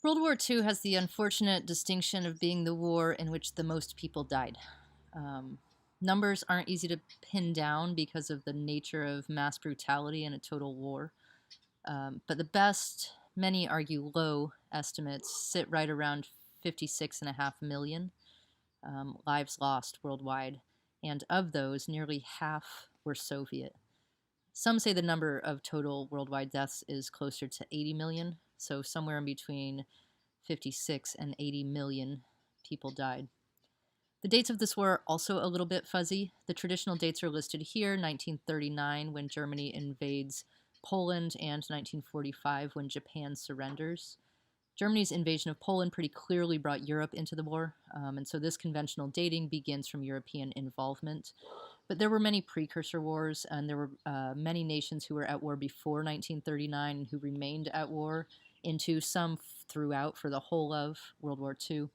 World War II has the unfortunate distinction of being the war in which the most people died. Um, Numbers aren't easy to pin down because of the nature of mass brutality in a total war. But the best, many argue low estimates, sit right around 56.5 million lives lost worldwide. And of those, nearly half were Soviet. Some say the number of total worldwide deaths is closer to 80 million, so somewhere in between 56 and 80 million people died. The dates of this war are also a little bit fuzzy. The traditional dates are listed here: 1939, when Germany invades Poland, and 1945, when Japan surrenders. Germany's invasion of Poland pretty clearly brought Europe into the war, and so this conventional dating begins from European involvement. But there were many precursor wars, and there were many nations who were at war before 1939 and who remained at war into some throughout for the whole of World War II.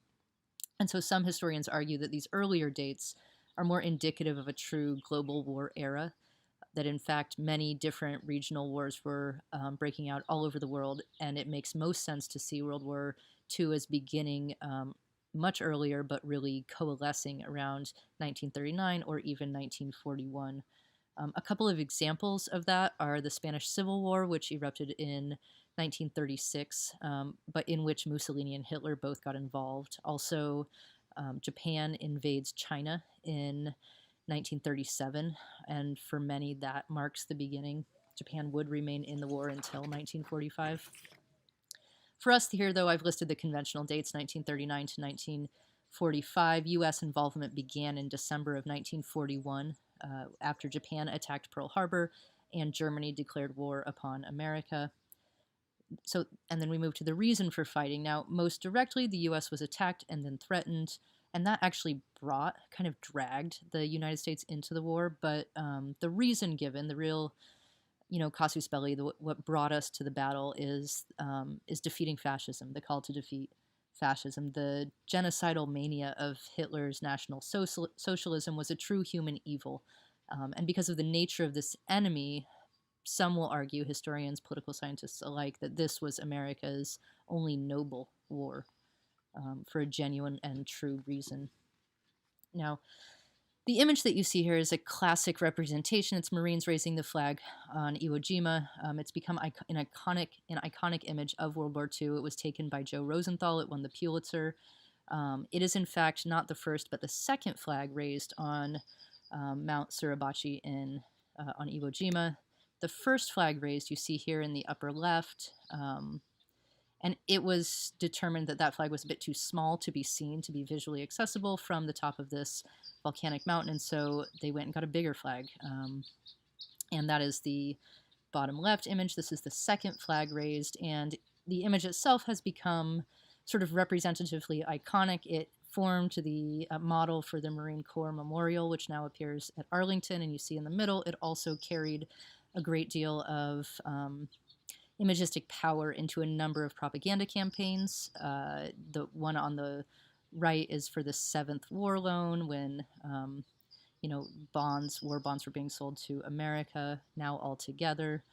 And so some historians argue that these earlier dates are more indicative of a true global war era, that in fact many different regional wars were breaking out all over the world, and it makes most sense to see World War II as beginning much earlier, but really coalescing around 1939 or even 1941. A couple of examples of that are the Spanish Civil War, which erupted in 1936, but in which Mussolini and Hitler both got involved. Also, Japan invades China in 1937, and for many that marks the beginning. Japan would remain in the war until 1945. For us here, though, I've listed the conventional dates: 1939 to 1945. U.S. involvement began in December of 1941 after Japan attacked Pearl Harbor and Germany declared war upon America. And then we move to the reason for fighting. Now, most directly, the U.S. was attacked and then threatened, and that actually kind of dragged the United States into the war. But the reason given, the real, casus belli, what brought us to the battle is defeating fascism, the call to defeat fascism. The genocidal mania of Hitler's National Socialism was a true human evil. And because of the nature of this enemy, some will argue, historians, political scientists alike, that this was America's only noble war for a genuine and true reason. Now, the image that you see here is a classic representation. It's Marines raising the flag on Iwo Jima. It's become an iconic image of World War II. It was taken by Joe Rosenthal. It won the Pulitzer. It is, in fact, not the first, but the second flag raised on Mount Suribachi on Iwo Jima. The first flag raised you see here in the upper left, and it was determined that that flag was a bit too small to be seen, to be visually accessible from the top of this volcanic mountain, and so they went and got a bigger flag. And that is the bottom left image. This is the second flag raised, and the image itself has become sort of representatively iconic. It formed the model for the Marine Corps Memorial, which now appears at Arlington, and you see in the middle, it also carried a great deal of imagistic power into a number of propaganda campaigns. The one on the right is for the 7th War Loan, when war bonds were being sold to America, now all together.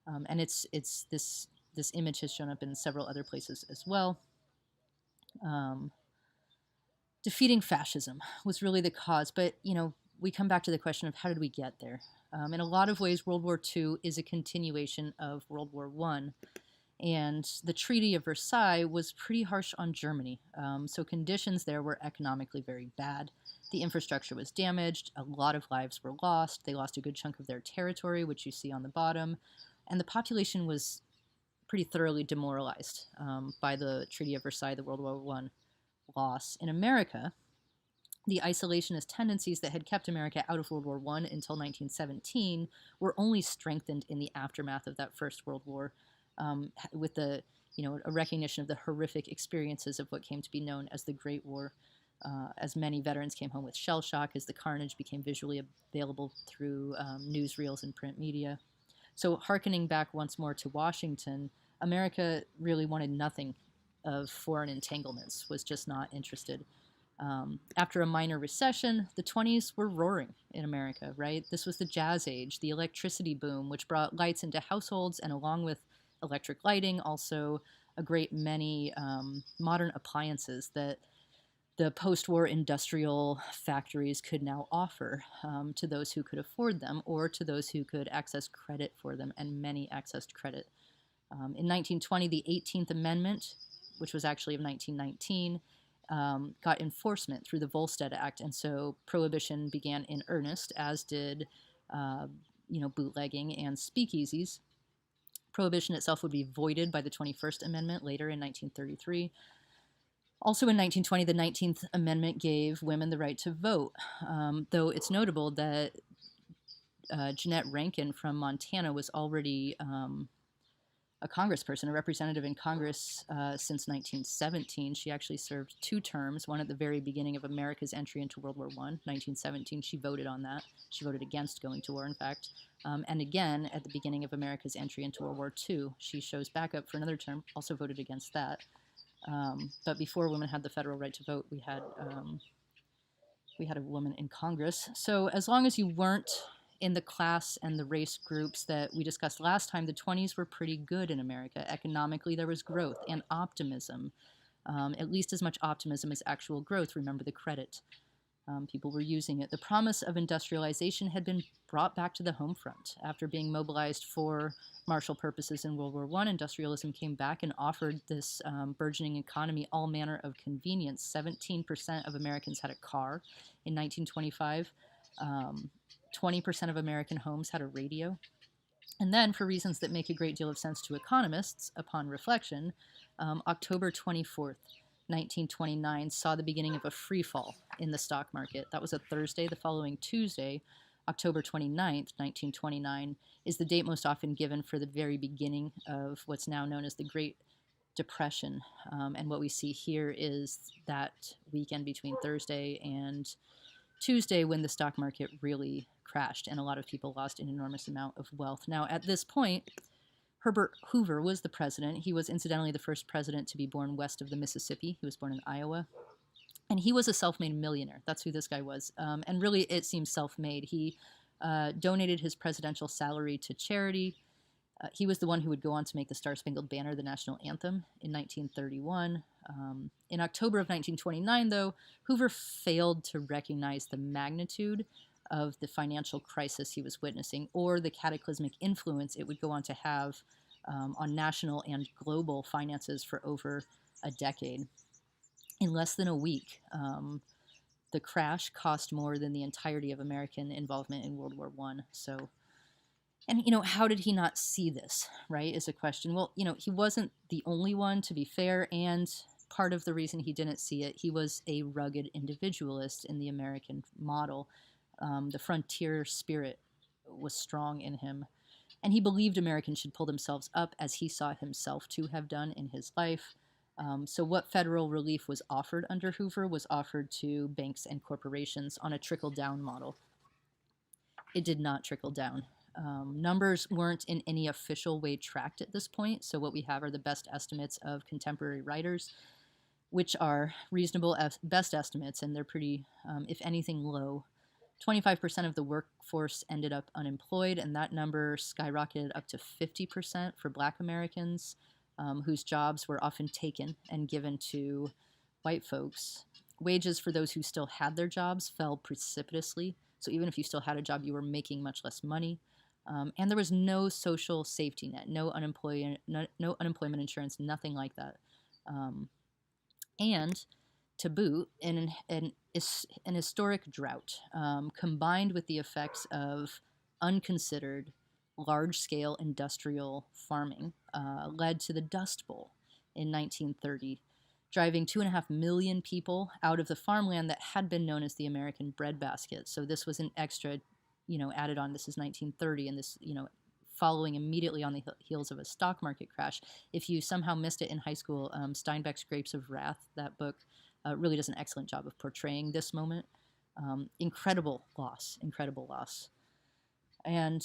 And it's this image has shown up in several other places as well. Defeating fascism was really the cause, but we come back to the question of how did we get there? In a lot of ways, World War II is a continuation of World War I, and the Treaty of Versailles was pretty harsh on Germany. So conditions there were economically very bad. The infrastructure was damaged. A lot of lives were lost. They lost a good chunk of their territory, which you see on the bottom, and the population was pretty thoroughly demoralized by the Treaty of Versailles, the World War I loss. In America, the isolationist tendencies that had kept America out of World War I until 1917 were only strengthened in the aftermath of that First World War, with a recognition of the horrific experiences of what came to be known as the Great War. As many veterans came home with shell shock, as the carnage became visually available through newsreels and print media. So, hearkening back once more to Washington, America really wanted nothing of foreign entanglements, was just not interested. After a minor recession, the 20s were roaring in America, right? This was the jazz age, the electricity boom, which brought lights into households, and along with electric lighting, also a great many modern appliances that the post-war industrial factories could now offer to those who could afford them or to those who could access credit for them, and many accessed credit. In 1920, the 18th Amendment, which was actually of 1919, got enforcement through the Volstead Act, and so prohibition began in earnest, as did bootlegging and speakeasies. Prohibition itself would be voided by the 21st Amendment later in 1933. Also in 1920, the 19th Amendment gave women the right to vote, though it's notable that Jeanette Rankin from Montana was already a congressperson, a representative in Congress since 1917. She actually served 2 terms, one at the very beginning of America's entry into World War I, 1917. She voted on that. She voted against going to war, in fact. And again, at the beginning of America's entry into World War II, she shows back up for another term, also voted against that. But before women had the federal right to vote, we had a woman in Congress. So as long as you weren't in the class and the race groups that we discussed last time, the 20s were pretty good in America. Economically, there was growth and optimism, at least as much optimism as actual growth. Remember the credit. People were using it. The promise of industrialization had been brought back to the home front. After being mobilized for martial purposes in World War I, industrialism came back and offered this burgeoning economy all manner of convenience. 17% of Americans had a car in 1925. 20% of American homes had a radio. And then, for reasons that make a great deal of sense to economists, upon reflection, October 24th, 1929 saw the beginning of a free fall in the stock market. That was a Thursday. The following Tuesday, October 29th, 1929, is the date most often given for the very beginning of what's now known as the Great Depression. And what we see here is that weekend between Thursday and Tuesday when the stock market really crashed and a lot of people lost an enormous amount of wealth. Now, at this point, Herbert Hoover was the president. He was incidentally the first president to be born west of the Mississippi. He was born in Iowa. And he was a self-made millionaire. That's who this guy was. And really, it seems self-made. He donated his presidential salary to charity. He was the one who would go on to make the Star-Spangled Banner the national anthem in 1931. In October of 1929, though, Hoover failed to recognize the magnitude of the financial crisis he was witnessing, or the cataclysmic influence it would go on to have on national and global finances for over a decade. In less than a week, the crash cost more than the entirety of American involvement in World War I. So, and, how did he not see this, right, is a question. Well, he wasn't the only one, to be fair, and part of the reason he didn't see it, he was a rugged individualist in the American model. The frontier spirit was strong in him, and he believed Americans should pull themselves up as he saw himself to have done in his life. So what federal relief was offered under Hoover was offered to banks and corporations on a trickle-down model. It did not trickle down. Numbers weren't in any official way tracked at this point, so what we have are the best estimates of contemporary writers, which are reasonable best estimates, and they're pretty, if anything, low. 25% of the workforce ended up unemployed, and that number skyrocketed up to 50% for Black Americans, whose jobs were often taken and given to white folks. Wages for those who still had their jobs fell precipitously, so even if you still had a job, you were making much less money. And there was no social safety net, no unemployment insurance, nothing like that. And to boot, in an historic drought, combined with the effects of unconsidered large-scale industrial farming, led to the Dust Bowl in 1930, driving 2.5 million people out of the farmland that had been known as the American breadbasket. So this was an extra, added on. This is 1930, and this, following immediately on the heels of a stock market crash. If you somehow missed it in high school, Steinbeck's Grapes of Wrath, that book, really does an excellent job of portraying this moment. Incredible loss. And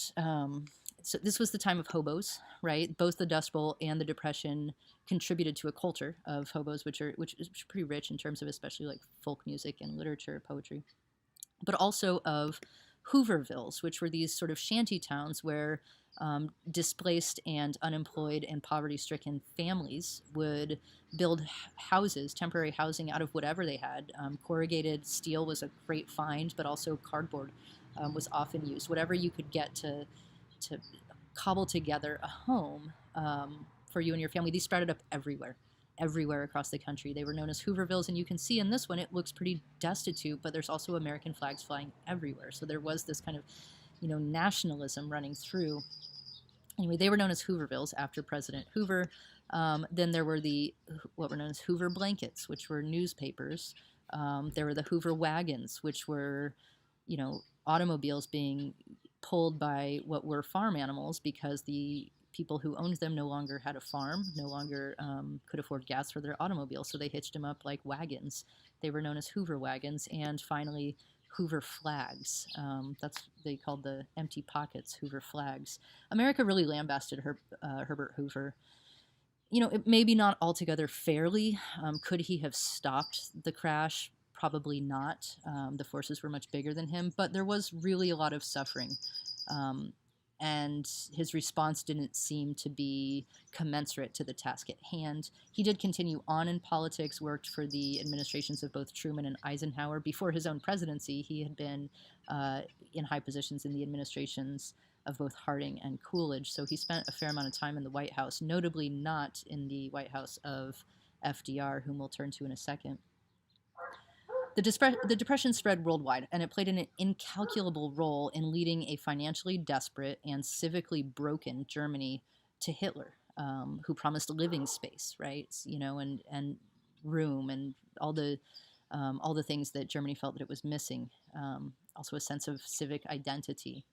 so this was the time of hobos, right? Both the Dust Bowl and the Depression contributed to a culture of hobos, which is pretty rich in terms of especially like folk music and literature, poetry, but also of Hoovervilles, which were these sort of shanty towns where displaced and unemployed and poverty-stricken families would build houses, temporary housing out of whatever they had. Corrugated steel was a great find, but also cardboard was often used. Whatever you could get to cobble together a home for you and your family. These sprouted up everywhere across the country. They were known as Hoovervilles, and you can see in this one it looks pretty destitute, but there's also American flags flying everywhere. So there was this kind of, nationalism running through. Anyway, they were known as Hoovervilles after President Hoover. Then there were what were known as Hoover blankets, which were newspapers. There were the Hoover wagons, which were, automobiles being pulled by what were farm animals because the people who owned them no longer had a farm, no longer could afford gas for their automobile, so they hitched them up like wagons. They were known as Hoover wagons. And finally, Hoover flags. They called the empty pockets Hoover flags. America really lambasted Herbert Hoover. Maybe not altogether fairly. Could he have stopped the crash? Probably not. The forces were much bigger than him, but there was really a lot of suffering. And his response didn't seem to be commensurate to the task at hand. He did continue on in politics, worked for the administrations of both Truman and Eisenhower. Before his own presidency, he had been in high positions in the administrations of both Harding and Coolidge, so he spent a fair amount of time in the White House, notably not in the White House of FDR, whom we'll turn to in a second. The Depression spread worldwide, and it played an incalculable role in leading a financially desperate and civically broken Germany to Hitler, who promised living space, right? And room and all the things that Germany felt that it was missing. Also a sense of civic identity,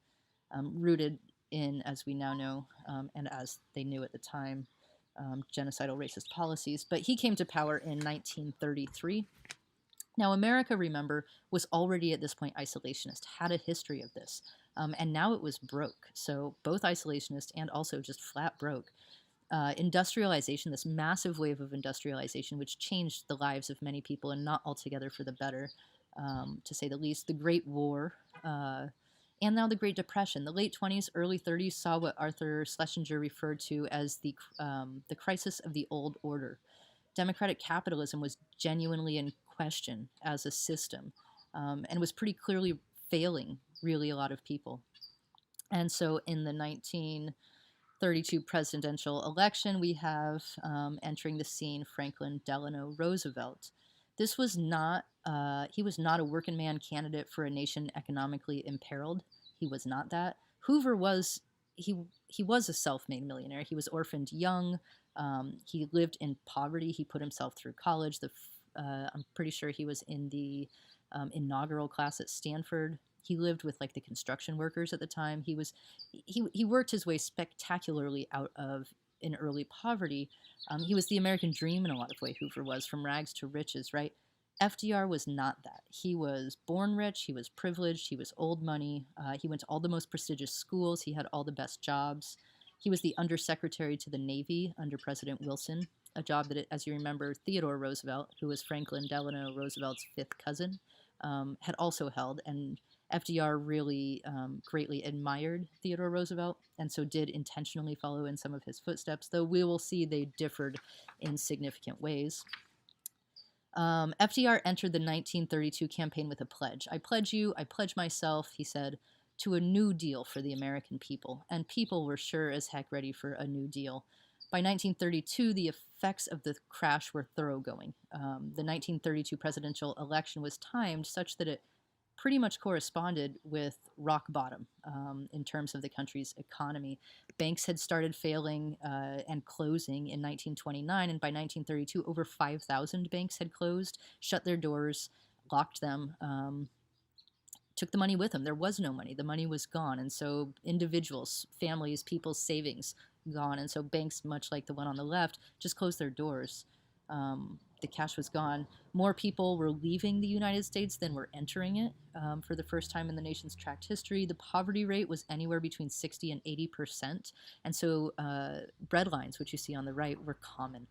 rooted in, as we now know, and as they knew at the time, genocidal racist policies. But he came to power in 1933. Now, America, remember, was already at this point isolationist, had a history of this, and now it was broke. So both isolationist and also just flat broke. Industrialization, this massive wave of industrialization, which changed the lives of many people and not altogether for the better, to say the least. The Great War, and now the Great Depression. The late 20s, early 30s saw what Arthur Schlesinger referred to as the crisis of the old order. Democratic capitalism was genuinely in question as a system, and was pretty clearly failing really a lot of people. And so in the 1932 presidential election, we have entering the scene Franklin Delano Roosevelt. This was not, he was not a working man candidate for a nation economically imperiled. He was not that. Hoover was, he was a self-made millionaire. He was orphaned young. He lived in poverty. He put himself through college. I'm pretty sure he was in the inaugural class at Stanford. He lived with like the construction workers at the time. He worked his way spectacularly out of in early poverty. He was the American dream in a lot of ways. Hoover was, from rags to riches, right? FDR was not that. He was born rich. He was privileged. He was old money. He went to all the most prestigious schools. He had all the best jobs. He was the undersecretary to the Navy under President Wilson, a job that, as you remember, Theodore Roosevelt, who was Franklin Delano Roosevelt's fifth cousin, had also held. And FDR really greatly admired Theodore Roosevelt, and so did intentionally follow in some of his footsteps, though we will see they differed in significant ways. FDR entered the 1932 campaign with a pledge. I pledge myself, he said, to a new deal for the American people, and people were sure as heck ready for a new deal. By 1932, the effects of the crash were thoroughgoing. The 1932 presidential election was timed such that it pretty much corresponded with rock bottom in terms of the country's economy. Banks had started failing and closing in 1929, and by 1932, over 5,000 banks had closed, shut their doors, locked them, took the money with them. There was no money. The money was gone, and so individuals, families, people's savings gone, and so banks, much like the one on the left, just closed their doors. The cash was gone. More people were leaving the United States than were entering it for the first time in the nation's tracked history. The poverty rate was anywhere between 60 and 80%. And so breadlines, which you see on the right, were common.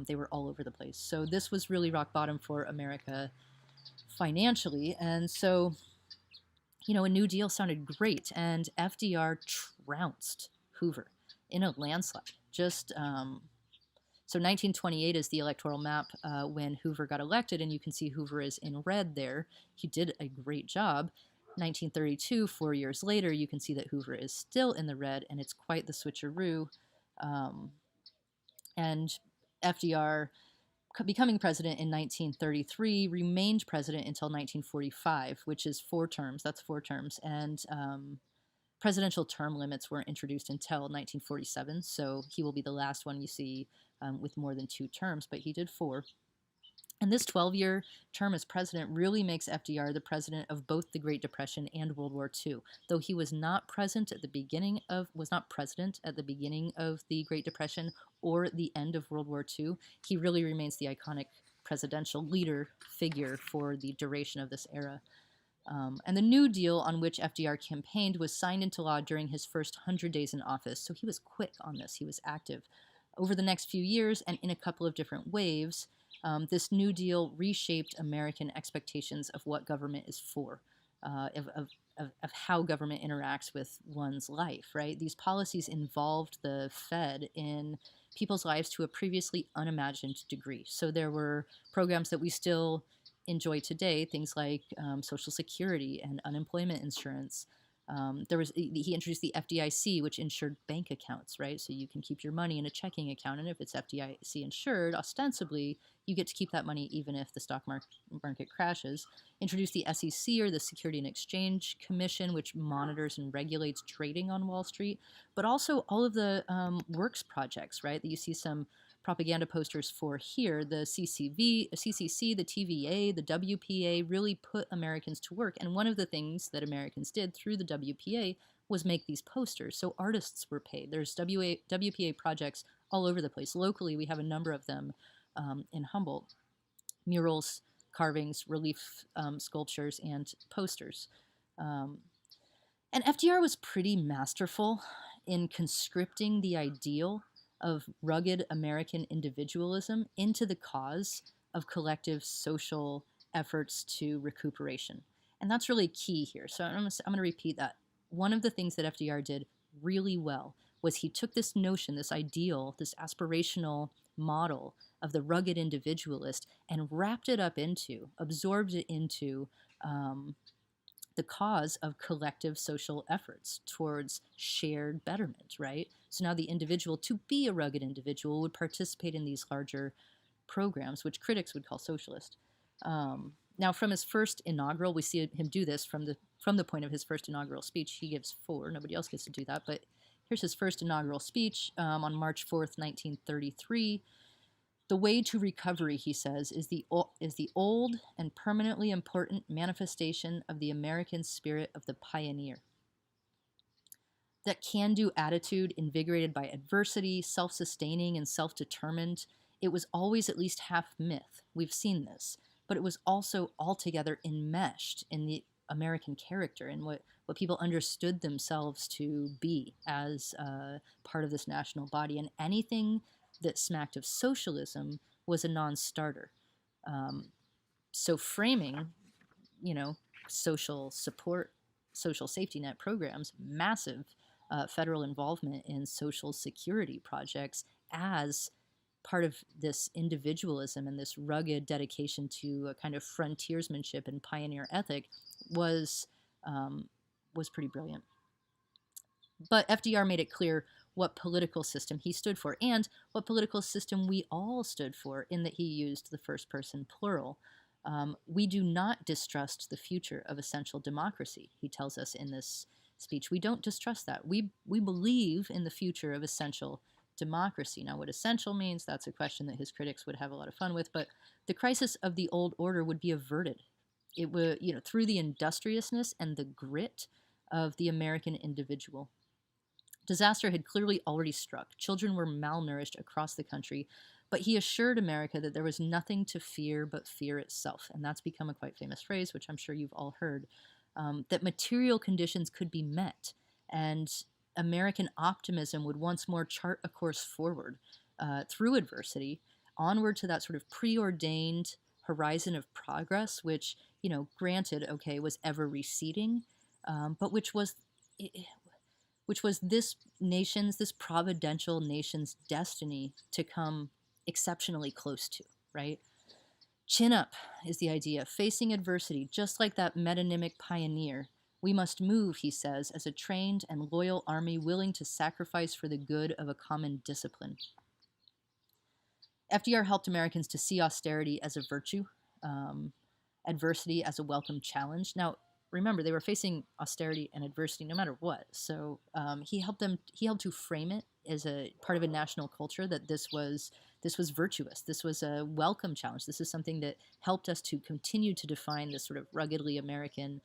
They were all over the place. So this was really rock bottom for America financially. And so A New Deal sounded great, and FDR trounced Hoover in a landslide. So 1928 is the electoral map when Hoover got elected, and you can see Hoover is in red there. He did a great job. 1932, 4 years later, you can see that Hoover is still in the red, and it's quite the switcheroo. And FDR, becoming president in 1933, remained president until 1945, which is 4 terms. That's 4 terms. And presidential term limits weren't introduced until 1947, so he will be the last one you see with more than 2 terms, but he did 4. And this 12-year term as president really makes FDR the president of both the Great Depression and World War II. Though he was not president at the beginning of the Great Depression or the end of World War II, he really remains the iconic presidential leader figure for the duration of this era. And the New Deal on which FDR campaigned was signed into law during his first 100 days in office, so he was quick on this. He was active. Over the next few years and in a couple of different waves, this New Deal reshaped American expectations of what government is for, of how government interacts with one's life, right? These policies involved the Fed in people's lives to a previously unimagined degree. So there were programs that we still enjoy today, things like Social Security and unemployment insurance. He introduced the FDIC, which insured bank accounts, right? So you can keep your money in a checking account, and if it's FDIC insured, ostensibly, you get to keep that money even if the stock market crashes. Introduced the SEC, or the Security and Exchange Commission, which monitors and regulates trading on Wall Street, but also all of the works projects, right? That you see some propaganda posters for here. The CCC, the TVA, the WPA really put Americans to work. And one of the things that Americans did through the WPA was make these posters. So artists were paid. There's WPA projects all over the place. Locally, we have a number of them in Humboldt. Murals, carvings, relief sculptures, and posters. And FDR was pretty masterful in conscripting the ideal of rugged American individualism into the cause of collective social efforts to recuperation. And that's really key here. So I'm going to repeat that. One of the things that FDR did really well was he took this notion, this ideal, this aspirational model of the rugged individualist and absorbed it into the cause of collective social efforts towards shared betterment, right? So now the individual, to be a rugged individual, would participate in these larger programs, which critics would call socialist. Now, from his first inaugural, we see him do this from the point of his first inaugural speech. He gives 4. Nobody else gets to do that, but here's his first inaugural speech on March 4th, 1933. The way to recovery, he says, is the old and permanently important manifestation of the American spirit of the pioneer. That can-do attitude, invigorated by adversity, self-sustaining and self-determined, it was always at least half myth. We've seen this. But it was also altogether enmeshed in the American character and what people understood themselves to be as part of this national body. And anything that smacked of socialism was a non-starter. So framing, social support, social safety net programs, massive federal involvement in social security projects as part of this individualism and this rugged dedication to a kind of frontiersmanship and pioneer ethic was pretty brilliant. But FDR made it clear what political system he stood for and what political system we all stood for, in that he used the first person plural. We do not distrust the future of essential democracy, he tells us in this speech. We don't distrust that. We believe in the future of essential democracy. Now, what essential means, that's a question that his critics would have a lot of fun with, but the crisis of the old order would be averted. It would, through the industriousness and the grit of the American individual. Disaster had clearly already struck. Children were malnourished across the country, but he assured America that there was nothing to fear but fear itself. And that's become a quite famous phrase, which I'm sure you've all heard, that material conditions could be met, and American optimism would once more chart a course forward through adversity, onward to that sort of preordained horizon of progress, which, granted, was ever receding, but which was this providential nation's destiny to come exceptionally close to, right? Chin up is the idea, facing adversity, just like that metonymic pioneer. We must move, he says, as a trained and loyal army willing to sacrifice for the good of a common discipline. FDR helped Americans to see austerity as a virtue, adversity as a welcome challenge. Now, remember, they were facing austerity and adversity no matter what. So he helped to frame it as a part of a national culture that this was virtuous. This was a welcome challenge. This is something that helped us to continue to define this sort of ruggedly American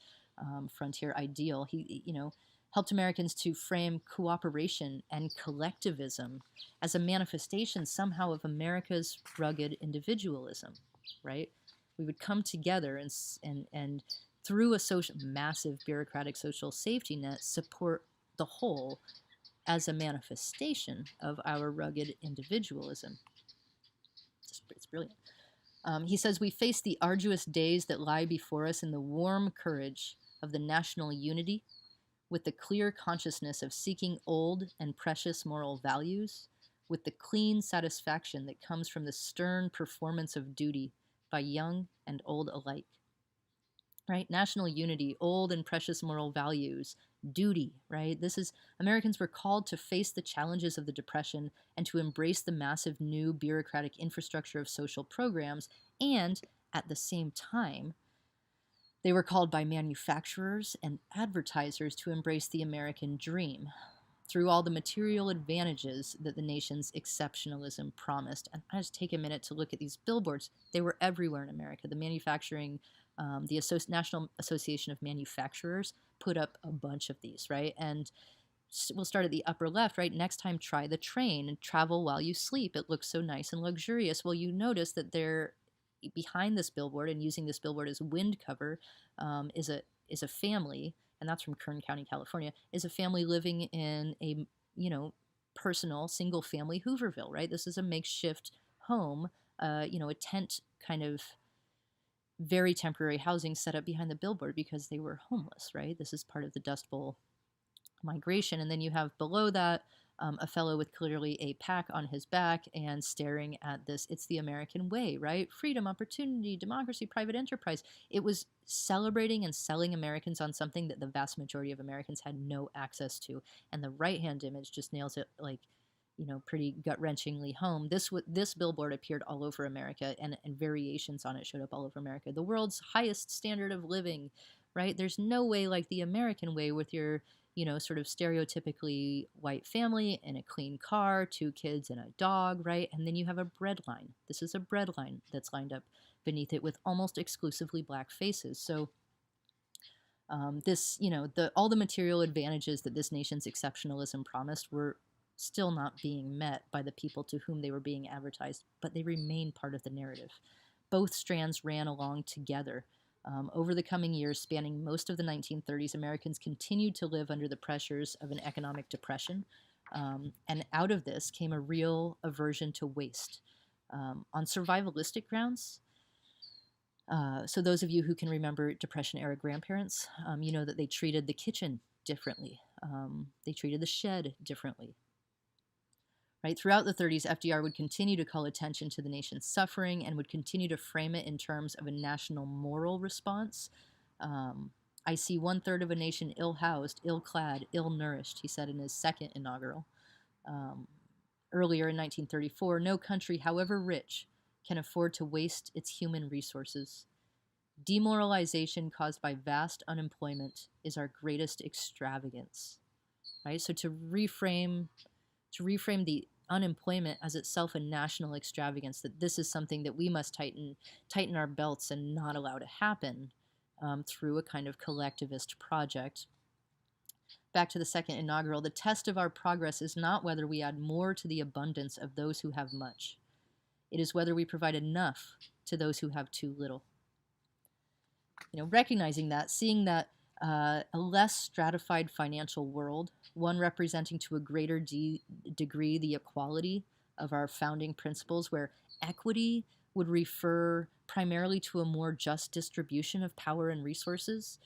frontier ideal. He, helped Americans to frame cooperation and collectivism as a manifestation somehow of America's rugged individualism, right? We would come together and through a massive bureaucratic social safety net, support the whole as a manifestation of our rugged individualism. It's brilliant. He says, we face the arduous days that lie before us in the warm courage of the national unity, with the clear consciousness of seeking old and precious moral values, with the clean satisfaction that comes from the stern performance of duty by young and old alike. Right? National unity, old and precious moral values, duty, right? Americans were called to face the challenges of the Depression and to embrace the massive new bureaucratic infrastructure of social programs, and at the same time, they were called by manufacturers and advertisers to embrace the American dream through all the material advantages that the nation's exceptionalism promised. And I just take a minute to look at these billboards. They were everywhere in America. The manufacturing, the National Association of Manufacturers put up a bunch of these, right? And we'll start at the upper left, right? Next time, try the train and travel while you sleep. It looks so nice and luxurious. Well, you notice that they're behind this billboard and using this billboard as wind cover is a family, and that's from Kern County, California, is a family living in a, personal single family Hooverville, right? This is a makeshift home, a tent kind of very temporary housing set up behind the billboard because they were homeless, right? This is part of the Dust Bowl migration. And then you have below that a fellow with clearly a pack on his back and staring at this. It's the American way, right? Freedom, opportunity, democracy, private enterprise. It was celebrating and selling Americans on something that the vast majority of Americans had no access to. And the right-hand image just nails it pretty gut-wrenchingly home. This billboard appeared all over America, and variations on it showed up all over America. The world's highest standard of living, right? There's no way like the American way with your sort of stereotypically white family and a clean car, 2 kids and a dog, right? And then you have a bread line. This is a bread line that's lined up beneath it with almost exclusively black faces. So all the material advantages that this nation's exceptionalism promised were still not being met by the people to whom they were being advertised, but they remain part of the narrative. Both strands ran along together. Over the coming years, spanning most of the 1930s, Americans continued to live under the pressures of an economic depression. And out of this came a real aversion to waste. On survivalistic grounds, so those of you who can remember Depression-era grandparents, you know that they treated the kitchen differently. They treated the shed differently. Right? Throughout the 30s, FDR would continue to call attention to the nation's suffering and would continue to frame it in terms of a national moral response. I see 1/3 of a nation ill-housed, ill-clad, ill-nourished, he said in his second inaugural. Earlier in 1934, no country, however rich, can afford to waste its human resources. Demoralization caused by vast unemployment is our greatest extravagance. Right? So to reframe the unemployment as itself a national extravagance, that this is something that we must tighten our belts and not allow to happen through a kind of collectivist project. Back to the second inaugural, the test of our progress is not whether we add more to the abundance of those who have much. It is whether we provide enough to those who have too little. Recognizing that, seeing that a less stratified financial world, one representing to a greater degree the equality of our founding principles, where equity would refer primarily to a more just distribution of power and resources,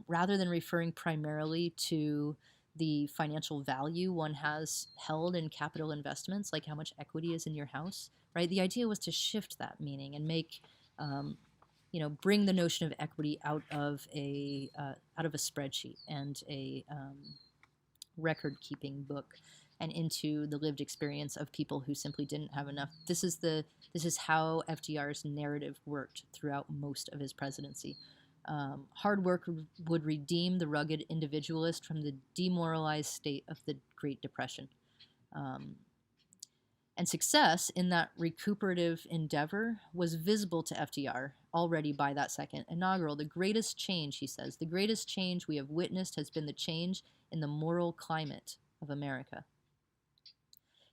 rather than referring primarily to the financial value one has held in capital investments, like how much equity is in your house, right? The idea was to shift that meaning and make, bring the notion of equity out of a spreadsheet and a record-keeping book and into the lived experience of people who simply didn't have enough. This is how FDR's narrative worked throughout most of his presidency. Hard work would redeem the rugged individualist from the demoralized state of the Great Depression. And success in that recuperative endeavor was visible to FDR already by that second inaugural. The greatest change, he says, the greatest change we have witnessed has been the change in the moral climate of America.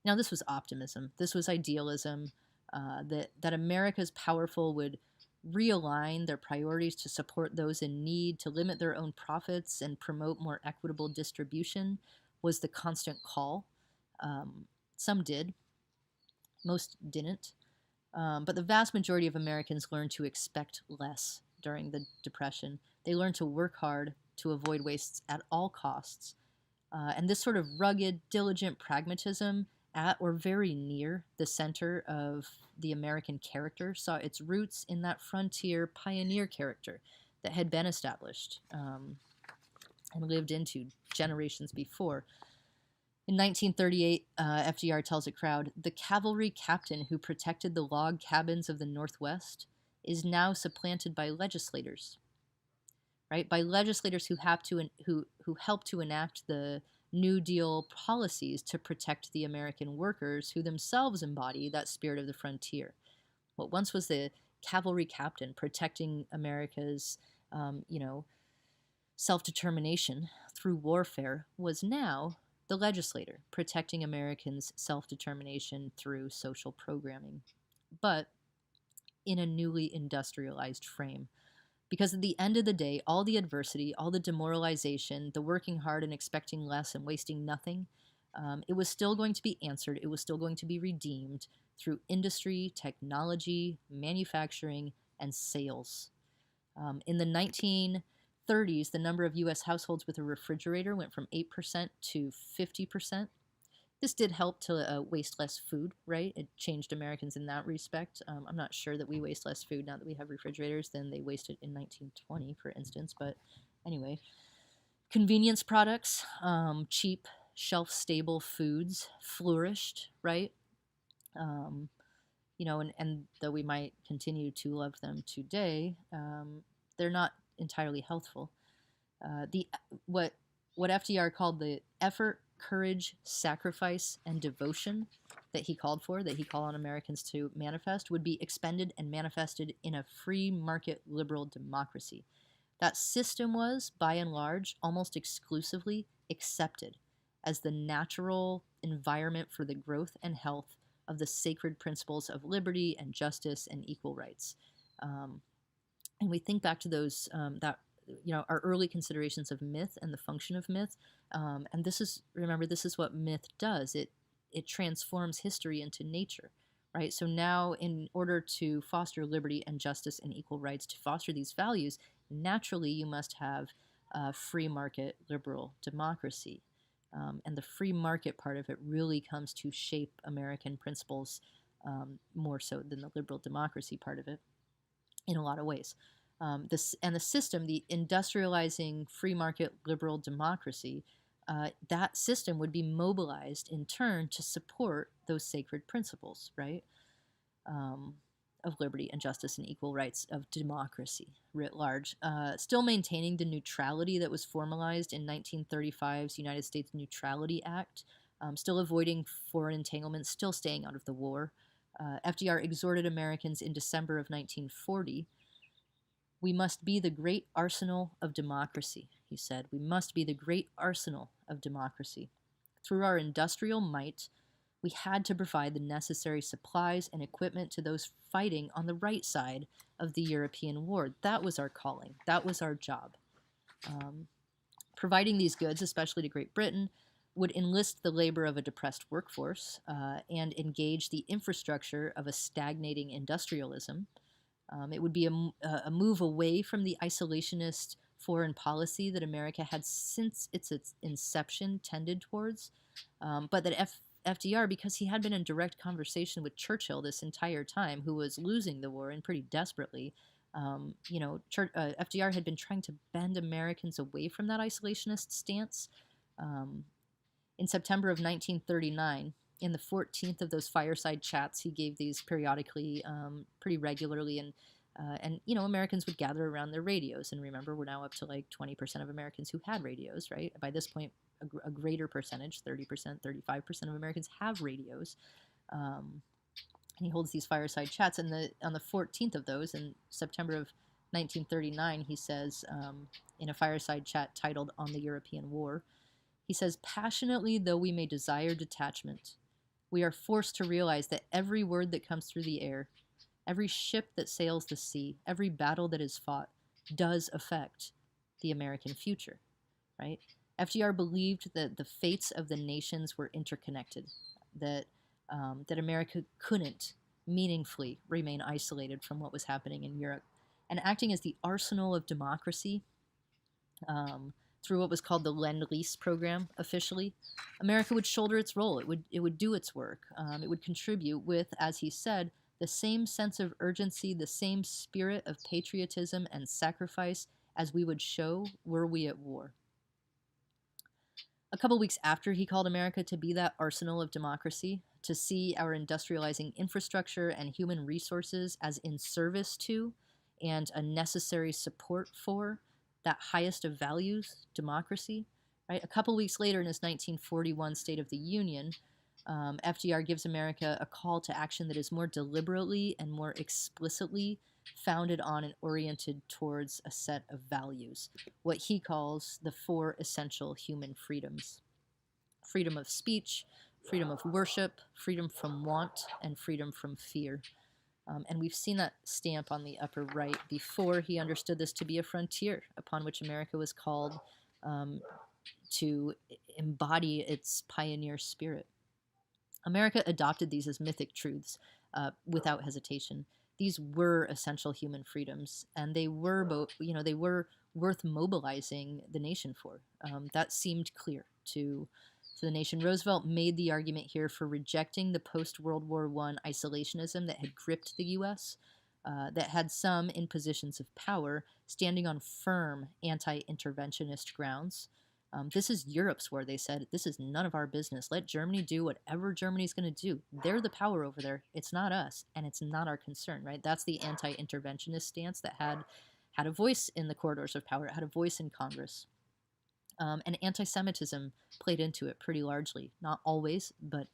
Now, this was optimism. This was idealism, that America's powerful would realign their priorities to support those in need, to limit their own profits, and promote more equitable distribution was the constant call. Some did. Most didn't. But the vast majority of Americans learned to expect less during the Depression. They learned to work hard, to avoid wastes at all costs. And this sort of rugged, diligent pragmatism at or very near the center of the American character saw its roots in that frontier pioneer character that had been established and lived into generations before. In 1938, FDR tells a crowd, "The cavalry captain who protected the log cabins of the Northwest is now supplanted by legislators." Right? By legislators who help to enact the New Deal policies to protect the American workers who themselves embody that spirit of the frontier. What once was the cavalry captain protecting America's, self-determination through warfare was now the legislator protecting Americans' self-determination through social programming, but in a newly industrialized frame. Because at the end of the day, all the adversity, all the demoralization, the working hard and expecting less and wasting nothing, it was still going to be answered. It was still going to be redeemed through industry, technology, manufacturing, and sales. In the 1930s, the number of U.S. households with a refrigerator went from 8% to 50%. This did help to waste less food, right? It changed Americans in that respect. I'm not sure that we waste less food now that we have refrigerators than they wasted in 1920, for instance. But anyway, convenience products, cheap, shelf-stable foods flourished, right? And though we might continue to love them today, they're not entirely healthful. What FDR called the effort, courage, sacrifice, and devotion that he called on Americans to manifest would be expended and manifested in a free market liberal democracy. That system was, by and large, almost exclusively accepted as the natural environment for the growth and health of the sacred principles of liberty and justice and equal rights. And we think back to those our early considerations of myth and the function of myth. And this is what myth does. It transforms history into nature, right? So now, in order to foster liberty and justice and equal rights, to foster these values, naturally you must have a free market liberal democracy. And the free market part of it really comes to shape American principles more so than the liberal democracy part of it in a lot of ways. The system, the industrializing free market liberal democracy, that system would be mobilized in turn to support those sacred principles, right? Of liberty and justice and equal rights, of democracy writ large, still maintaining the neutrality that was formalized in 1935's United States Neutrality Act, still avoiding foreign entanglements, still staying out of the war. FDR exhorted Americans in December of 1940, "We must be the great arsenal of democracy," he said. "We must be the great arsenal of democracy. Through our industrial might, we had to provide the necessary supplies and equipment to those fighting on the right side of the European war. That was our calling. That was our job." Providing these goods, especially to Great Britain, would enlist the labor of a depressed workforce and engage the infrastructure of a stagnating industrialism. It would be a move away from the isolationist foreign policy that America had since its inception tended towards, but that FDR, because he had been in direct conversation with Churchill this entire time, who was losing the war and pretty desperately, FDR had been trying to bend Americans away from that isolationist stance. Um, in September of 1939, in the 14th of those fireside chats, he gave these periodically, pretty regularly, and Americans would gather around their radios. And remember, we're now up to like 20% of Americans who had radios, right? By this point, a greater percentage, 30%, 35% of Americans have radios. And he holds these fireside chats. And on the 14th of those, in September of 1939, he says, in a fireside chat titled "On the European War," he says, "Passionately though we may desire detachment, we are forced to realize that every word that comes through the air, every ship that sails the sea, every battle that is fought, does affect the American future," right? FDR believed that the fates of the nations were interconnected, that that America couldn't meaningfully remain isolated from what was happening in Europe. And acting as the arsenal of democracy, through what was called the Lend-Lease program officially, America would shoulder its role. It would do its work. It would contribute with, as he said, the same sense of urgency, the same spirit of patriotism and sacrifice as we would show were we at war. A couple weeks after he called America to be that arsenal of democracy, to see our industrializing infrastructure and human resources as in service to and a necessary support for that highest of values, democracy, right? A couple weeks later in his 1941 State of the Union, FDR gives America a call to action that is more deliberately and more explicitly founded on and oriented towards a set of values, what he calls the 4 essential human freedoms: freedom of speech, freedom of worship, freedom from want, and freedom from fear. And we've seen that stamp on the upper right before he understood this to be a frontier upon which America was called to embody its pioneer spirit. America adopted these as mythic truths without hesitation. These were essential human freedoms, and they were they were worth mobilizing the nation for. That seemed clear to the nation. Roosevelt made the argument here for rejecting the post-World War I isolationism that had gripped the U.S., that had some in positions of power standing on firm anti-interventionist grounds. This is Europe's war, they said. This is none of our business. Let Germany do whatever Germany's going to do. They're the power over there. It's not us, and it's not our concern, right? That's the anti-interventionist stance that had a voice in the corridors of power. It had a voice in Congress. And anti-Semitism played into it pretty largely. Not always, but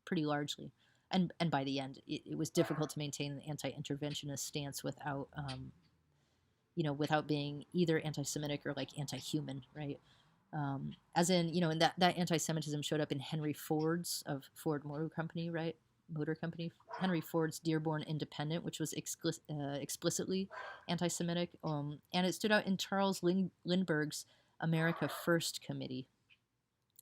pretty largely. And by the end, it was difficult to maintain an anti-interventionist stance without, without being either anti-Semitic or like anti-human, right? As in, and that anti-Semitism showed up in Henry Ford's of Ford Motor Company, right? Motor Company, Henry Ford's Dearborn Independent, which was explicitly anti-Semitic, and it stood out in Charles Lindbergh's America First Committee.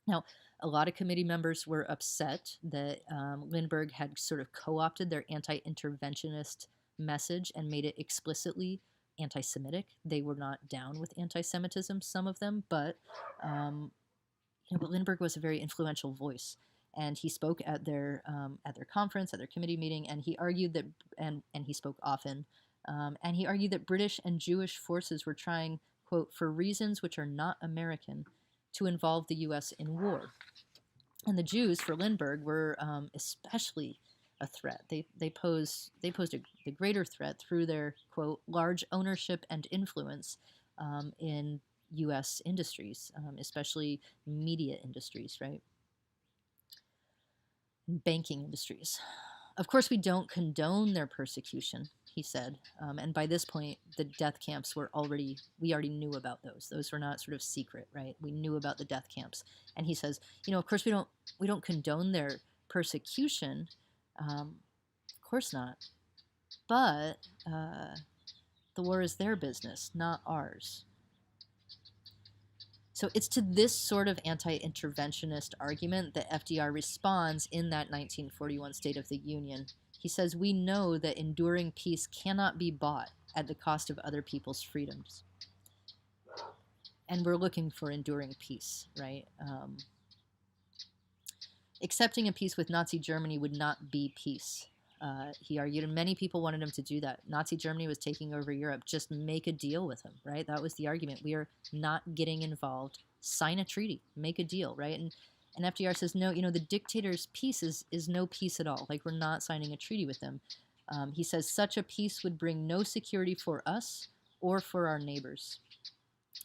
Now, a lot of committee members were upset that Lindbergh had sort of co-opted their anti-interventionist message and made it explicitly anti-Semitic. They were not down with anti-Semitism, some of them, but but Lindbergh was a very influential voice, and he spoke at their conference, at their committee meeting, and he argued that, and he spoke often, and he argued that British and Jewish forces were trying, quote, for reasons which are not American, to involve the U.S. in war. And the Jews, for Lindbergh, were especially a threat. They posed a greater threat through their, quote, large ownership and influence in U.S. industries, especially media industries, right? Banking industries. Of course, we don't condone their persecution, he said. And by this point, the death camps we already knew about those. Those were not sort of secret, right? We knew about the death camps. And he says, of course, we don't condone their persecution. Of course not. But the war is their business, not ours. So it's to this sort of anti-interventionist argument that FDR responds in that 1941 State of the Union. He says, we know that enduring peace cannot be bought at the cost of other people's freedoms. and we're looking for enduring peace, right? Accepting a peace with Nazi Germany would not be peace. He argued, and many people wanted him to do that. Nazi Germany was taking over Europe. Just make a deal with him, right? That was the argument. We are not getting involved. Sign a treaty. Make a deal, right? And FDR says, no, the dictator's peace is no peace at all. Like, we're not signing a treaty with them. He says such a peace would bring no security for us or for our neighbors.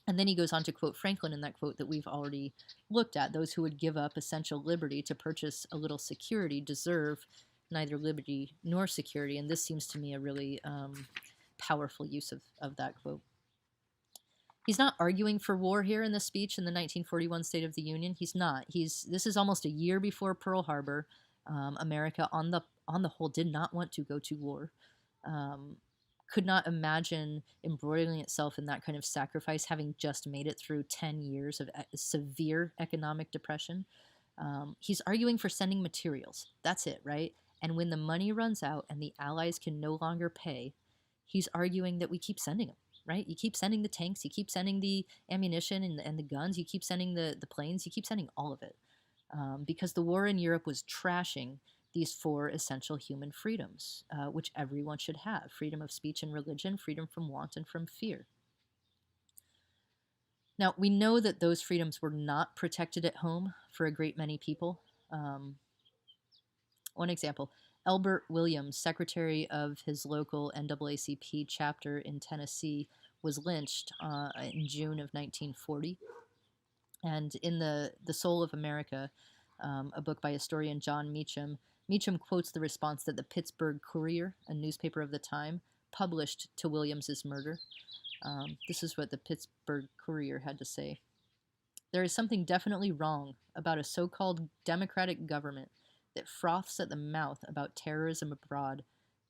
And then he goes on to quote Franklin in that quote that we've already looked at. Those who would give up essential liberty to purchase a little security deserve neither liberty nor security. And this seems to me a really powerful use of that quote. He's not arguing for war here in this speech in the 1941 State of the Union. He's not. This is almost a year before Pearl Harbor. America, on the whole, did not want to go to war. Could not imagine embroiling itself in that kind of sacrifice, having just made it through 10 years of severe economic depression. He's arguing for sending materials. That's it, right? And when the money runs out and the Allies can no longer pay, he's arguing that we keep sending them, right? You keep sending the tanks, you keep sending the ammunition and the guns, you keep sending the planes, you keep sending all of it. Because the war in Europe was trashing these 4 essential human freedoms, which everyone should have: freedom of speech and religion, freedom from want and from fear. Now, we know that those freedoms were not protected at home for a great many people. One example, Elbert Williams, secretary of his local NAACP chapter in Tennessee, was lynched in June of 1940. And in The Soul of America, a book by historian John Meacham, Meacham quotes the response that the Pittsburgh Courier, a newspaper of the time, published to Williams's murder. This is what the Pittsburgh Courier had to say. There is something definitely wrong about a so-called democratic government that froths at the mouth about terrorism abroad,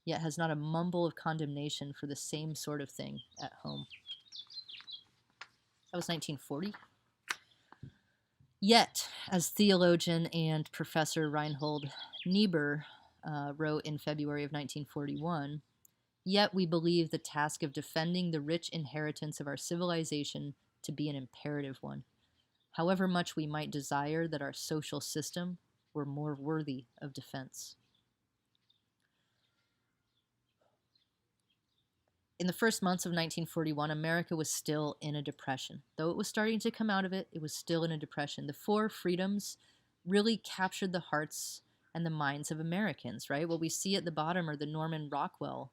yet has not a mumble of condemnation for the same sort of thing at home. That was 1940. Yet, as theologian and Professor Reinhold Niebuhr wrote in February of 1941, yet we believe the task of defending the rich inheritance of our civilization to be an imperative one, however much we might desire that our social system were more worthy of defense. In the first months of 1941, America was still in a depression. Though it was starting to come out of it, it was still in a depression. The 4 freedoms really captured the hearts and the minds of Americans, right? What we see at the bottom are the Norman Rockwell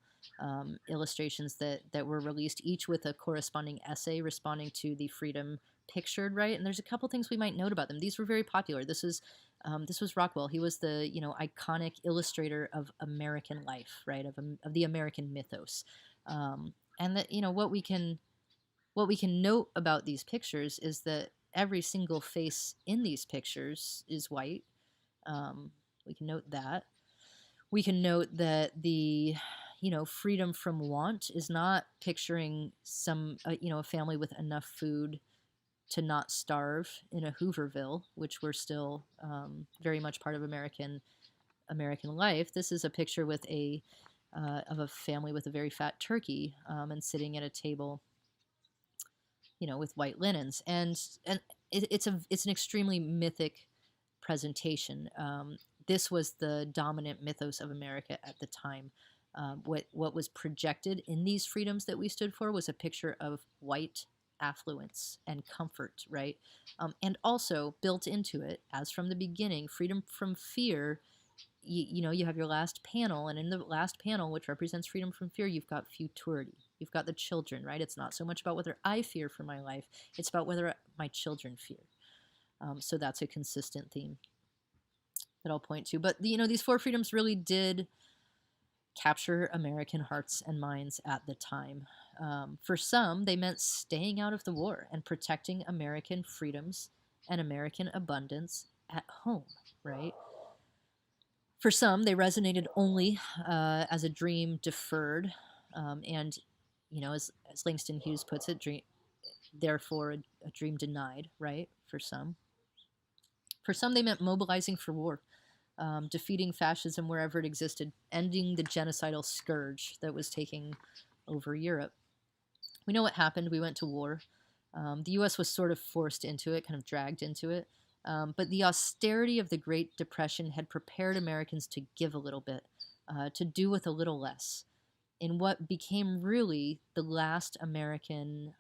illustrations that were released, each with a corresponding essay responding to the freedom pictured, right? And there's a couple things we might note about them. These were very popular. This was Rockwell. He was the iconic illustrator of American life, right? Of the American mythos. And that what we can note about these pictures is that every single face in these pictures is white. We can note that. We can note that the freedom from want is not picturing some a family with enough food to not starve in a Hooverville, which were still very much part of American life. This is a picture with of a family with a very fat turkey and sitting at a table, with white linens, and it's an extremely mythic presentation. This was the dominant mythos of America at the time. What was projected in these freedoms that we stood for was a picture of white affluence and comfort, right? And also built into it, as from the beginning, freedom from fear. You have your last panel, and in the last panel, which represents freedom from fear, you've got futurity. You've got the children, right? It's not so much about whether I fear for my life, it's about whether my children fear. So that's a consistent theme that I'll point to. But these 4 freedoms really did capture American hearts and minds at the time. For some, they meant staying out of the war and protecting American freedoms and American abundance at home, right? For some, they resonated only as a dream deferred, and as Langston Hughes puts it, therefore a dream denied, right? For some, they meant mobilizing for war, defeating fascism wherever it existed, ending the genocidal scourge that was taking over Europe. We know what happened. We went to war. The U.S. was sort of forced into it, kind of dragged into it. But the austerity of the Great Depression had prepared Americans to give a little bit, to do with a little less, in what became really the last American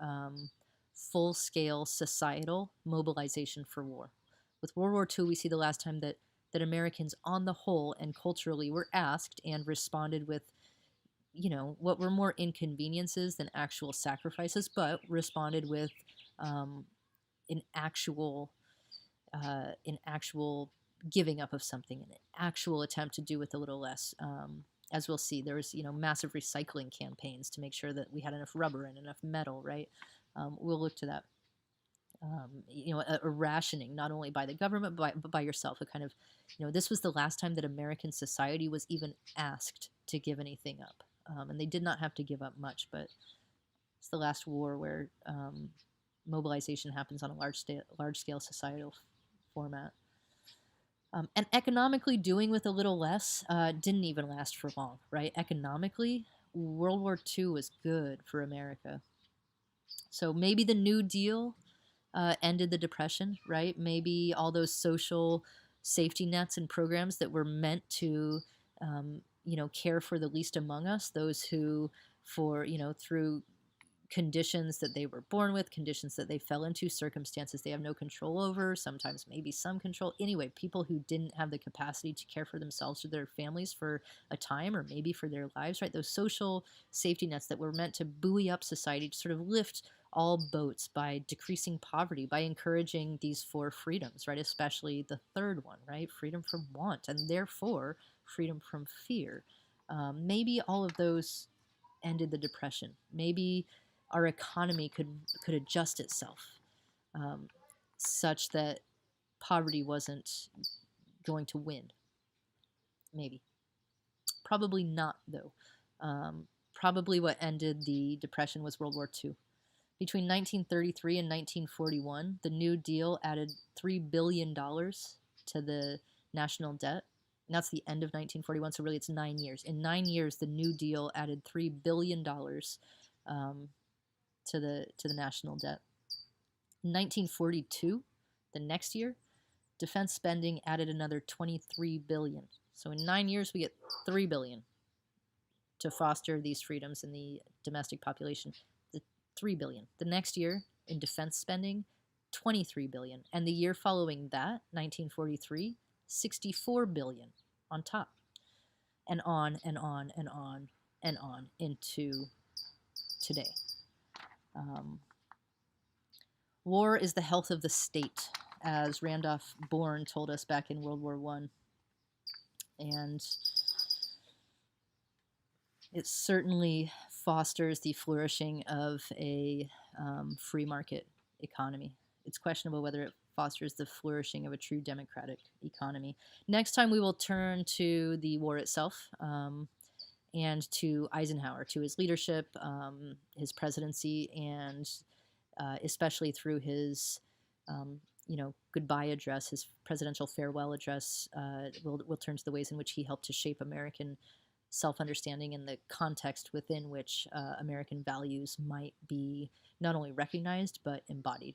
full scale societal mobilization for war. With World War II, we see the last time that Americans, on the whole and culturally, were asked and responded with, what were more inconveniences than actual sacrifices, but responded with um, an actual an actual giving up of something, an actual attempt to do with a little less. As we'll see, there was massive recycling campaigns to make sure that we had enough rubber and enough metal. Right, we'll look to that. A rationing not only by the government but by yourself. A kind of, this was the last time that American society was even asked to give anything up, and they did not have to give up much, but it's the last war where mobilization happens on a large scale societal format. And economically, doing with a little less didn't even last for long, right? Economically, World War II was good for America. So maybe the New Deal ended the Depression, right? Maybe all those social safety nets and programs that were meant to, care for the least among us, those who, through conditions that they were born with, conditions that they fell into, circumstances they have no control over, sometimes maybe some control. Anyway, people who didn't have the capacity to care for themselves or their families for a time or maybe for their lives, right? Those social safety nets that were meant to buoy up society, to sort of lift all boats by decreasing poverty, by encouraging these four freedoms, right? Especially the third one, right? Freedom from want, and therefore freedom from fear. Maybe all of those ended the Depression. Maybe our economy could adjust itself um, such that poverty wasn't going to win. Maybe. Probably not, though. Probably what ended the Depression was World War II. Between 1933 and 1941, the New Deal added $3 billion to the national debt. And that's the end of 1941, so really it's 9 years. In 9 years, the New Deal added $3 billion to the national debt. In 1942, the next year, defense spending added another 23 billion. So in 9 years, we get 3 billion to foster these freedoms in the domestic population. The 3 billion. The next year, in defense spending, 23 billion. And the year following that, 1943, 64 billion on top. And on and on and on and on into today. War is the health of the state, as Randolph Bourne told us back in World War I. And it certainly fosters the flourishing of a free market economy. It's questionable whether it fosters the flourishing of a true democratic economy. Next time we will turn to the war itself and to Eisenhower, to his leadership, his presidency, and especially through his goodbye address, his presidential farewell address. We'll turn to the ways in which he helped to shape American self-understanding and the context within which American values might be not only recognized but embodied.